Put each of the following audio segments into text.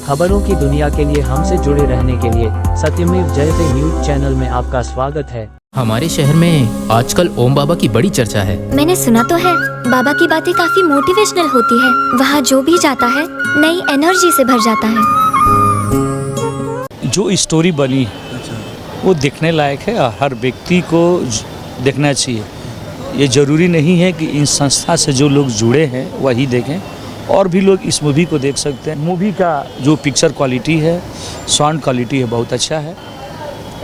खबरों की दुनिया के लिए हमसे जुड़े रहने के लिए सत्यमेव जयते न्यूज चैनल में आपका स्वागत है। हमारे शहर में आजकल ओम बाबा की बड़ी चर्चा है। मैंने सुना तो है, बाबा की बातें काफी मोटिवेशनल होती है। वहाँ जो भी जाता है नई एनर्जी से भर जाता है। जो स्टोरी बनी वो देखने लायक है और हर व्यक्ति को देखना चाहिए। ये ज़रूरी नहीं है कि इन संस्था से जो लोग जुड़े हैं वही देखें, और भी लोग इस मूवी को देख सकते हैं। मूवी का जो पिक्चर क्वालिटी है, साउंड क्वालिटी है, बहुत अच्छा है।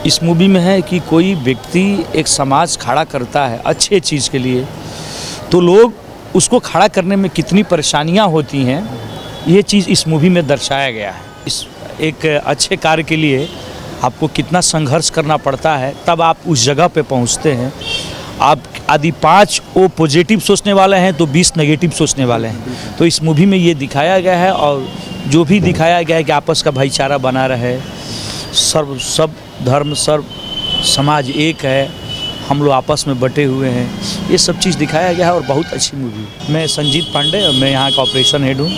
इस मूवी में है कि कोई व्यक्ति एक समाज खड़ा करता है अच्छे चीज़ के लिए, तो लोग उसको खड़ा करने में कितनी परेशानियां होती हैं, ये चीज़ इस मूवी में दर्शाया गया है। इस एक अच्छे कार्य के लिए आपको कितना संघर्ष करना पड़ता है, तब आप उस जगह पे पहुंचते हैं। आप आदि 5 वो पॉजिटिव सोचने वाले हैं तो 20 नेगेटिव सोचने वाले हैं। तो इस मूवी में ये दिखाया गया है, और जो भी दिखाया गया है कि आपस का भाईचारा बना रहे, सब धर्म सर्व समाज एक है, हम लोग आपस में बटे हुए हैं, ये सब चीज़ दिखाया गया है और बहुत अच्छी मूवी। मैं संजीत पांडे, मैं यहाँ का ऑपरेशन हेड हूँ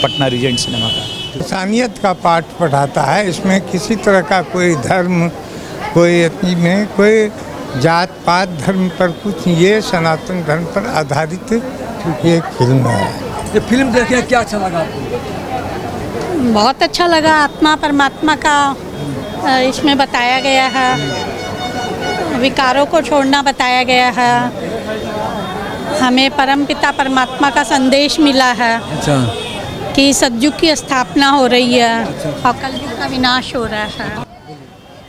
पटना रीजेंट सिनेमा का। इंसानियत का पाठ पढ़ाता है। इसमें किसी तरह का कोई धर्म, कोई अति में कोई जात पात धर्म पर कुछ, ये सनातन धर्म पर आधारित एक फिल्म है। ये फिल्म देखे क्या अच्छा लगा आपको? बहुत अच्छा लगा। आत्मा परमात्मा का इसमें बताया गया है, विकारों को छोड़ना बताया गया है, हमें परमपिता परमात्मा का संदेश मिला है। अच्छा। कि सतयुग की स्थापना हो रही है और कलयुग का विनाश हो रहा है।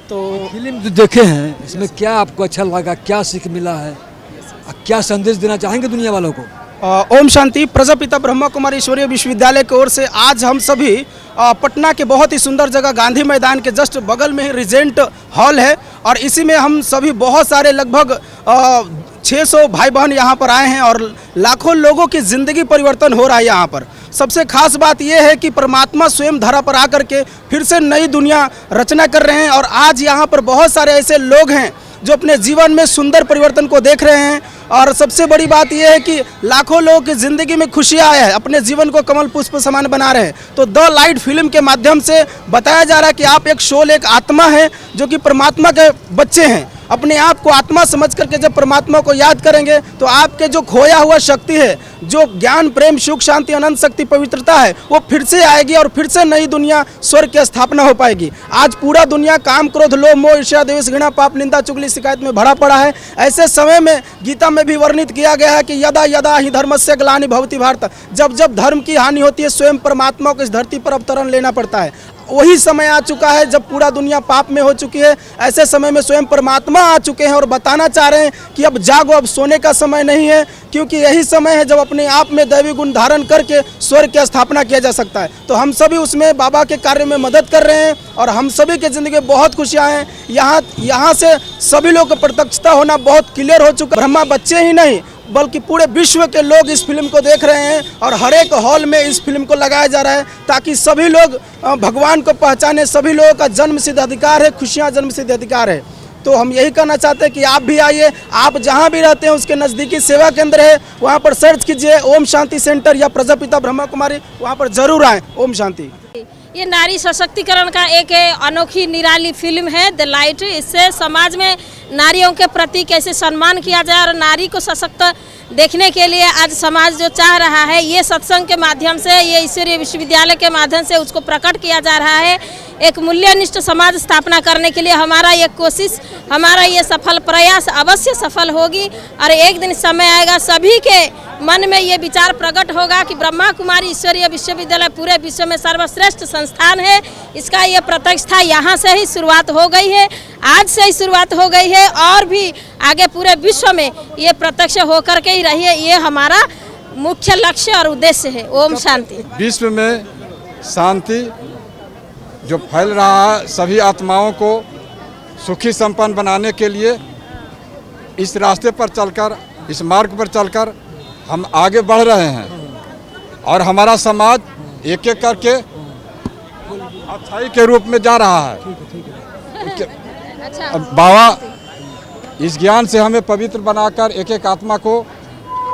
तो फिल्म जो देखे हैं इसमें क्या आपको अच्छा लगा, क्या सीख मिला है, क्या संदेश देना चाहेंगे दुनिया वालों को? ओम शांति। प्रजापिता ब्रह्मा कुमारी ईश्वरीय विश्वविद्यालय की ओर से आज हम सभी पटना के बहुत ही सुंदर जगह गांधी मैदान के जस्ट बगल में ही रिजेंट हॉल है, और इसी में हम सभी बहुत सारे लगभग 600 भाई बहन यहाँ पर आए हैं, और लाखों लोगों की ज़िंदगी परिवर्तन हो रहा है यहाँ पर। सबसे खास बात यह है कि परमात्मा स्वयं धरा पर आकर के फिर से नई दुनिया रचना कर रहे हैं, और आज यहाँ पर बहुत सारे ऐसे लोग हैं जो अपने जीवन में सुंदर परिवर्तन को देख रहे हैं। और सबसे बड़ी बात यह है कि लाखों लोगों की ज़िंदगी में खुशियाँ आए हैं, अपने जीवन को कमल पुष्प समान बना रहे हैं। तो द लाइट फिल्म के माध्यम से बताया जा रहा है कि आप एक सोल, एक आत्मा है जो कि परमात्मा के बच्चे हैं। अपने आप को आत्मा समझ करके जब परमात्मा को याद करेंगे तो आपके जो खोया हुआ शक्ति है, जो ज्ञान प्रेम सुख शांति अनंत शक्ति पवित्रता है, वो फिर से आएगी और फिर से नई दुनिया स्वर्ग की स्थापना हो पाएगी। आज पूरा दुनिया काम क्रोध लोभ मोह ईर्ष्या द्वेष घृणा पाप निंदा चुगली शिकायत में भरा पड़ा है। ऐसे समय में गीता में भी वर्णित किया गया है कि यदा यदा ही धर्मस्य ग्लानि भवति भारत, जब जब धर्म की हानि होती है स्वयं परमात्मा को इस धरती पर अवतरण लेना पड़ता है। वही समय आ चुका है जब पूरा दुनिया पाप में हो चुकी है। ऐसे समय में स्वयं परमात्मा आ चुके हैं और बताना चाह रहे हैं कि अब जागो, अब सोने का समय नहीं है, क्योंकि यही समय है जब अपने आप में दैवी गुण धारण करके स्वर्ग की स्थापना किया जा सकता है। तो हम सभी उसमें बाबा के कार्य में मदद कर रहे हैं, और हम सभी के ज़िंदगी में बहुत खुशियाँ हैं। यहाँ से सभी लोग को प्रत्यक्षता होना बहुत क्लियर हो चुका है। ब्रह्मा बच्चे ही नहीं बल्कि पूरे विश्व के लोग इस फिल्म को देख रहे हैं, और हर एक हॉल में इस फिल्म को लगाया जा रहा है ताकि सभी लोग भगवान को पहचाने। सभी लोगों का जन्म सिद्ध अधिकार है, खुशियाँ जन्म सिद्ध अधिकार है। तो हम यही कहना चाहते हैं कि आप भी आइए, आप जहाँ भी रहते हैं उसके नज़दीकी सेवा केंद्र है, वहाँ पर सर्च कीजिए ओम शांति सेंटर या प्रजापिता ब्रह्मा कुमारी, वहाँ पर जरूर आएँ। ओम शांति। ये नारी सशक्तिकरण का एक अनोखी निराली फिल्म है द लाइट। इससे समाज में नारियों के प्रति कैसे सम्मान किया जाए और नारी को सशक्त देखने के लिए आज समाज जो चाह रहा है, ये सत्संग के माध्यम से, ये ईश्वरीय विश्वविद्यालय के माध्यम से उसको प्रकट किया जा रहा है। एक मूल्यनिष्ठ समाज स्थापना करने के लिए हमारा ये कोशिश, हमारा ये सफल प्रयास अवश्य सफल होगी, और एक दिन समय आएगा सभी के मन में ये विचार प्रकट होगा कि ब्रह्मा कुमारी ईश्वरीय विश्वविद्यालय पूरे विश्व में सर्वश्रेष्ठ संस्थान है। इसका ये प्रतिष्ठा यहाँ से ही शुरुआत हो गई है, आज से ही शुरुआत हो गई है, और भी आगे पूरे विश्व में ये प्रत्यक्ष होकर के ही रही है। ये हमारा मुख्य लक्ष्य और उद्देश्य है। ओम शांति। विश्व में शांति जो फैल रहा है, सभी आत्माओं को सुखी संपन्न बनाने के लिए इस रास्ते पर चलकर, इस मार्ग पर चलकर हम आगे बढ़ रहे हैं, और हमारा समाज एक एक करके अच्छाई के रूप में जा रहा है। बाबा इस ज्ञान से हमें पवित्र बनाकर एक एक आत्मा को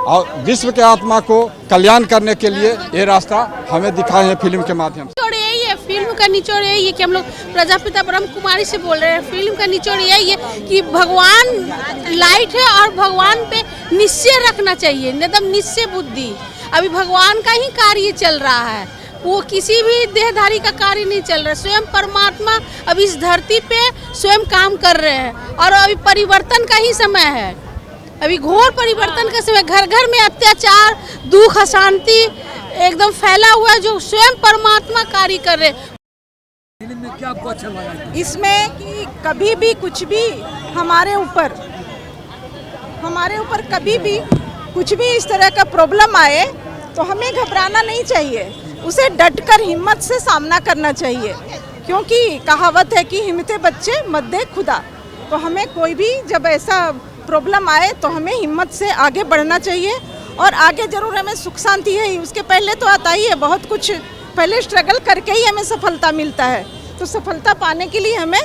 और विश्व के आत्मा को कल्याण करने के लिए ये रास्ता हमें दिखाए हैं फिल्म के माध्यम से। ये फिल्म का निचोड़ यही है कि हम लोग प्रजापिता ब्रह्म कुमारी से बोल रहे हैं। फिल्म का निचोड़ यही है कि भगवान लाइट है और भगवान पे निश्चय रखना चाहिए, एकदम निश्चय बुद्धि। अभी भगवान का ही कार्य चल रहा है, वो किसी भी देहधारी का कार्य नहीं चल रहा है। स्वयं परमात्मा अभी इस धरती पे स्वयं काम कर रहे हैं और अभी परिवर्तन का ही समय है। अभी घोर परिवर्तन का समय, घर घर में अत्याचार, दुख, अशांति एकदम फैला हुआ है, जो स्वयं परमात्मा कार्य कर रहे हैं। फिल्म में क्या आपको अच्छा लगा? इसमें कि कभी भी कुछ भी हमारे ऊपर कभी भी कुछ भी इस तरह का प्रॉब्लम आए तो हमें घबराना नहीं चाहिए, उसे डटकर हिम्मत से सामना करना चाहिए, क्योंकि कहावत है कि हिम्मते बच्चे मद्दे खुदा। तो हमें कोई भी जब ऐसा प्रॉब्लम आए तो हमें हिम्मत से आगे बढ़ना चाहिए और आगे जरूर हमें सुख शांति है ही, उसके पहले तो आता ही है बहुत कुछ, पहले स्ट्रगल करके ही हमें सफलता मिलता है। तो सफलता पाने के लिए हमें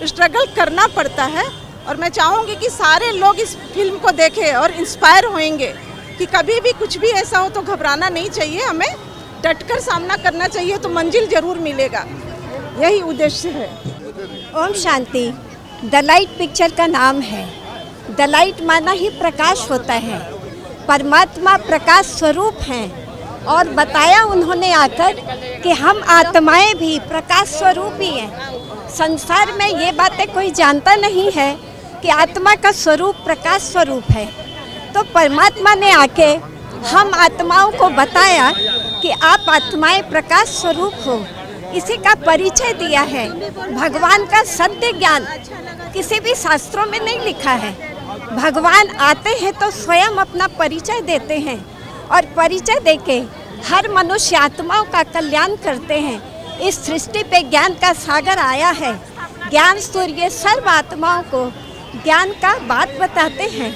स्ट्रगल करना पड़ता है और मैं चाहूँगी कि सारे लोग इस फिल्म को देखें और इंस्पायर होंगे कि कभी भी कुछ भी ऐसा हो तो घबराना नहीं चाहिए, हमें डटकर सामना करना चाहिए, तो मंजिल जरूर मिलेगा। यही उद्देश्य है। Om Shanti. The light picture का नाम है। द लाइट माना ही प्रकाश होता है, परमात्मा प्रकाश स्वरूप हैं और बताया उन्होंने आकर कि हम आत्माएं भी प्रकाश स्वरूप ही हैं। संसार में ये बातें कोई जानता नहीं है कि आत्मा का स्वरूप प्रकाश स्वरूप है। तो परमात्मा ने आके हम आत्माओं को बताया कि आप आत्माएं प्रकाश स्वरूप हो, इसी का परिचय दिया है। भगवान का सत्य ज्ञान किसी भी शास्त्रों में नहीं लिखा है। भगवान आते हैं तो स्वयं अपना परिचय देते हैं और परिचय देके हर मनुष्य आत्माओं का कल्याण करते हैं। इस सृष्टि पे ज्ञान का सागर आया है। ज्ञान सूर्य सर्व आत्माओं को ज्ञान का बात बताते हैं।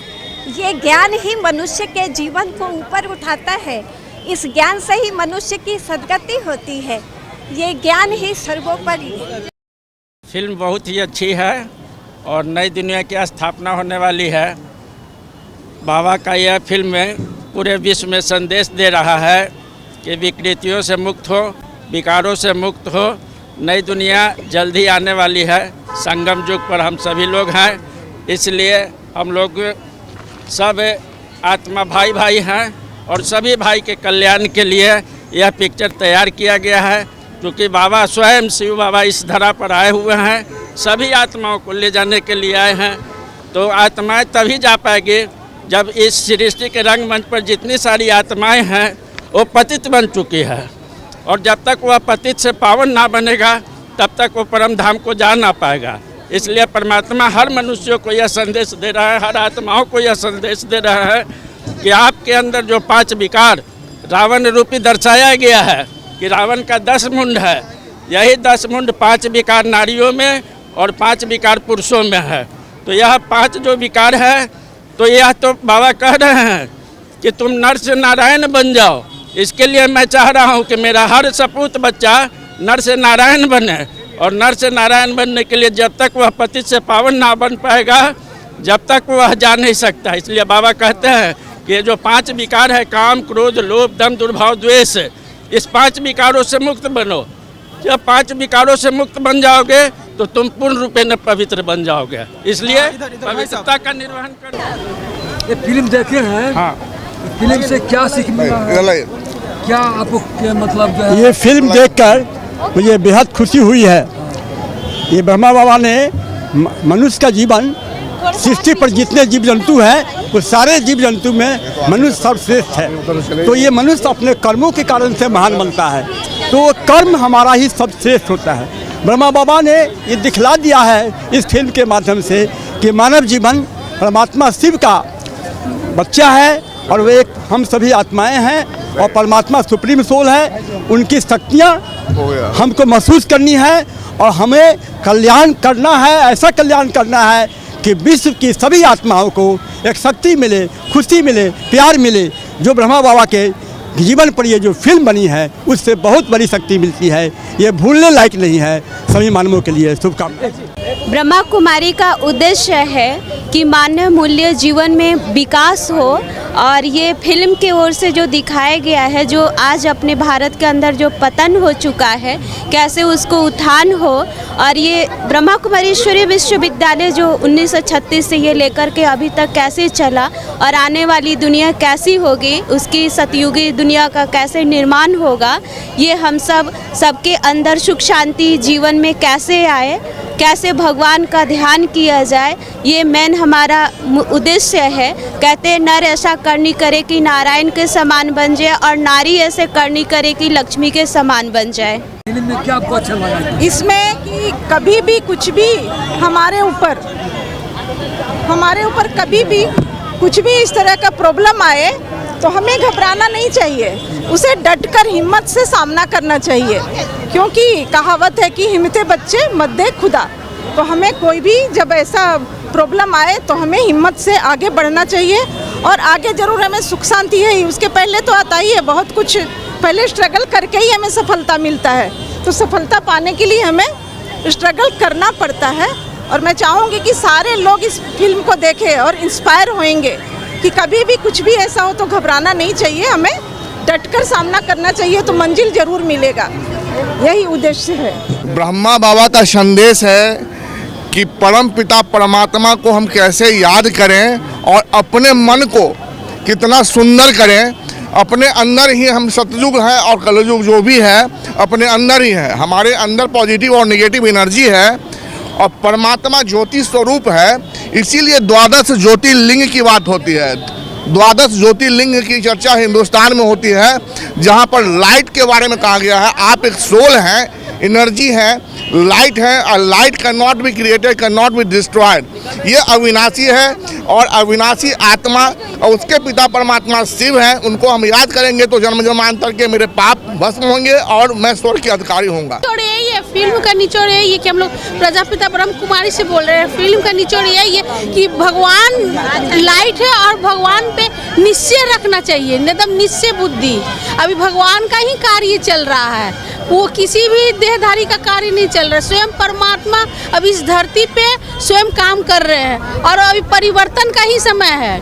ये ज्ञान ही मनुष्य के जीवन को ऊपर उठाता है। इस ज्ञान से ही मनुष्य की सद्गति होती है। ये ज्ञान ही सर्वोपरि है। फिल्म बहुत ही अच्छी है और नई दुनिया की स्थापना होने वाली है। बाबा का यह फिल्म पूरे विश्व में संदेश दे रहा है कि विकृतियों से मुक्त हो, विकारों से मुक्त हो। नई दुनिया जल्दी आने वाली है। संगम युग पर हम सभी लोग हैं, इसलिए हम लोग सब आत्मा भाई भाई हैं और सभी भाई के कल्याण के लिए यह पिक्चर तैयार किया गया है, क्योंकि बाबा स्वयं शिव बाबा इस धरा पर आए हुए हैं, सभी आत्माओं को ले जाने के लिए आए हैं। तो आत्माएं तभी जा पाएगी जब इस सृष्टि के रंगमंच पर जितनी सारी आत्माएं हैं वो पतित बन चुकी है, और जब तक वह पतित से पावन ना बनेगा तब तक वो परम धाम को जा ना पाएगा। इसलिए परमात्मा हर मनुष्यों को यह संदेश दे रहा है, हर आत्माओं को यह संदेश दे रहा है कि आपके अंदर जो 5 विकार रावण रूपी दर्शाया गया है कि रावण का 10 मुंड है, यही 10 मुंड 5 विकार नारियों में और 5 विकार पुरुषों में है। तो यह 5 जो विकार है, तो यह तो बाबा कह रहे हैं कि तुम नर से नारायण बन जाओ। इसके लिए मैं चाह रहा हूँ कि मेरा हर सपूत बच्चा नर से नारायण बने, और नर से नारायण बनने के लिए जब तक वह पतित से पावन ना बन पाएगा जब तक वह जा नहीं सकता। इसलिए बाबा कहते हैं कि ये जो 5 विकार है, काम, क्रोध, लोभ, दम, दुर्भाव, द्वेष, इस 5 विकारों से मुक्त बनो। जब 5 विकारों से मुक्त बन जाओगे तो तुम पूर्ण रूपे न पवित्र बन जाओगे। इसलिए पवित्रता का निर्वहन करो। ये फिल्म देखे हैं? हाँ। फिल्म से क्या सीख मिला है? क्या आपको मतलब जो है? ये फिल्म देखकर मुझे बेहद खुशी हुई है। ये ब्रह्मा बाबा ने मनुष्य का जीवन, सृष्टि पर जितने जीव जंतु हैं वो सारे जीव जंतु में मनुष्य सर्वश्रेष्ठ है। तो ये मनुष्य अपने कर्मों के कारण से महान बनता है, तो कर्म हमारा ही सर्वश्रेष्ठ होता है। ब्रह्मा बाबा ने ये दिखला दिया है इस फिल्म के माध्यम से कि मानव जीवन परमात्मा शिव का बच्चा है और वे एक हम सभी आत्माएं हैं और परमात्मा सुप्रीम सोल है। उनकी शक्तियाँ हमको महसूस करनी है और हमें कल्याण करना है। ऐसा कल्याण करना है कि विश्व की सभी आत्माओं को एक शक्ति मिले, खुशी मिले, प्यार मिले। जो ब्रह्मा बाबा के जीवन पर ये जो फिल्म बनी है उससे बहुत बड़ी शक्ति मिलती है। ये भूलने लायक नहीं है। सभी मानवों के लिए शुभकामनाएं। ब्रह्मा कुमारी का उद्देश्य है कि मानव मूल्य जीवन में विकास हो और ये फिल्म की ओर से जो दिखाया गया है, जो आज अपने भारत के अंदर जो पतन हो चुका है, कैसे उसको उत्थान हो। और ये ब्रह्मा कुमारी ईश्वरीय विश्वविद्यालय जो 1936 से ये लेकर के अभी तक कैसे चला और आने वाली दुनिया कैसी होगी, उसकी सतयुगी दुनिया का कैसे निर्माण होगा, ये हम सबके अंदर सुख शांति जीवन में कैसे आए, कैसे भगवान का ध्यान किया जाए, ये मेन हमारा उद्देश्य है। कहते हैं नर ऐसा करनी करे कि नारायण के समान बन जाए और नारी ऐसे करनी करे कि लक्ष्मी के समान बन जाए। फिल्म में क्या आपको अच्छा लगा? इसमें कि कभी भी कुछ भी हमारे ऊपर कभी भी कुछ भी इस तरह का प्रॉब्लम आए तो हमें घबराना नहीं चाहिए, उसे डटकर हिम्मत से सामना करना चाहिए, क्योंकि कहावत है कि हिम्मते बच्चे मद्दे खुदा। तो हमें कोई भी जब ऐसा प्रॉब्लम आए तो हमें हिम्मत से आगे बढ़ना चाहिए और आगे ज़रूर हमें सुख शांति है ही, उसके पहले तो आता ही है बहुत कुछ, पहले स्ट्रगल करके ही हमें सफलता मिलता है। तो सफलता पाने के लिए हमें स्ट्रगल करना पड़ता है और मैं चाहूँगी कि सारे लोग इस फिल्म को देखें और इंस्पायर होंगे कि कभी भी कुछ भी ऐसा हो तो घबराना नहीं चाहिए, हमें डटकर सामना करना चाहिए तो मंजिल जरूर मिलेगा, यही उद्देश्य है। ब्रह्मा बाबा का संदेश है कि परम पिता परमात्मा को हम कैसे याद करें और अपने मन को कितना सुंदर करें। अपने अंदर ही हम सतयुग हैं और कलयुग जो भी है अपने अंदर ही है, हमारे अंदर पॉजिटिव और नेगेटिव एनर्जी है और परमात्मा ज्योति स्वरूप है। इसीलिए द्वादश ज्योतिर्लिंग की बात होती है। द्वादश ज्योतिर्लिंग की चर्चा हिंदुस्तान में होती है, जहाँ पर लाइट के बारे में कहा गया है। आप एक सोल हैं, एनर्जी है, लाइट है और light can not be created, can not be destroyed. ये अविनाशी है और अविनाशी आत्मा और उसके पिता परमात्मा शिव हैं, उनको हम याद करेंगे तो जन्म जन्मांतर के मेरे पाप भस्म होंगे और मैं स्वर्ग के अधिकारी होऊंगा। ये फिल्म का निचोड़ यही है कि हम लोग प्रजापिता ब्रह्म कुमारी से बोल रहे हैं। फिल्म का निचोड़ यही है कि भगवान लाइट है और भगवान पे निश्चय रखना चाहिए, एकदम निश्चय बुद्धि। अभी भगवान का ही कार्य चल रहा है, वो किसी भी देहधारी का कार्य नहीं चल रहा है। स्वयं परमात्मा अभी इस धरती पे स्वयं काम कर रहे हैं और अभी परिवर्तन का ही समय है,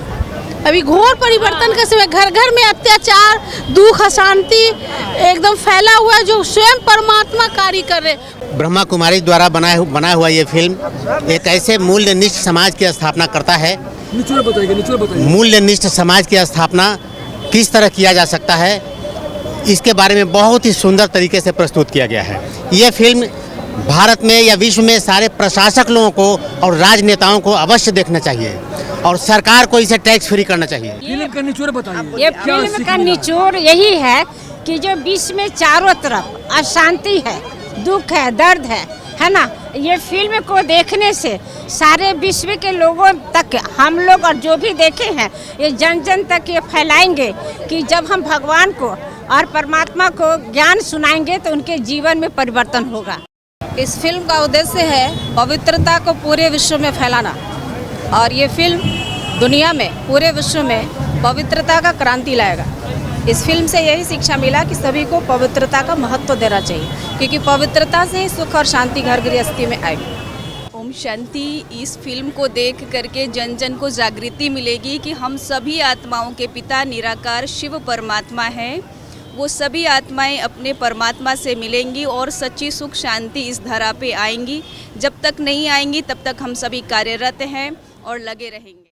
अभी घोर परिवर्तन का समय। घर घर में अत्याचार, दुख, अशांति एकदम फैला हुआ है, जो स्वयं परमात्मा कार्य कर रहे हैं। ब्रह्मा कुमारी द्वारा बना हुआ ये फिल्म एक ऐसे मूल्यनिष्ठ समाज की स्थापना करता है। मूल्यनिष्ठ समाज की स्थापना किस तरह किया जा सकता है, इसके बारे में बहुत ही सुंदर तरीके से प्रस्तुत किया गया है। ये फिल्म भारत में या विश्व में सारे प्रशासक लोगों को और राजनेताओं को अवश्य देखना चाहिए और सरकार को इसे टैक्स फ्री करना चाहिए। फिल्म का निचोड़ बताइए। ये फिल्म का निचोड़ यही है कि जो विश्व में चारों तरफ अशांति है, दुख है, दर्द है ना। ये फिल्म को देखने से सारे विश्व के लोगों तक हम लोग और जो भी देखे हैं ये जन जन तक ये फैलाएंगे कि जब हम भगवान को और परमात्मा को ज्ञान सुनाएंगे तो उनके जीवन में परिवर्तन होगा। इस फिल्म का उद्देश्य है पवित्रता को पूरे विश्व में फैलाना और ये फिल्म दुनिया में पूरे विश्व में पवित्रता का क्रांति लाएगा। इस फिल्म से यही शिक्षा मिला कि सभी को पवित्रता का महत्व देना चाहिए, क्योंकि पवित्रता से ही सुख और शांति घर गृहस्थी में आएगी। ओम शांति। इस फिल्म को देख करके जन जन को जागृति मिलेगी कि हम सभी आत्माओं के पिता निराकार शिव परमात्मा हैं। वो सभी आत्माएं अपने परमात्मा से मिलेंगी और सच्ची सुख शांति इस धरा पे आएंगी। जब तक नहीं आएंगी तब तक हम सभी कार्यरत हैं और लगे रहेंगे।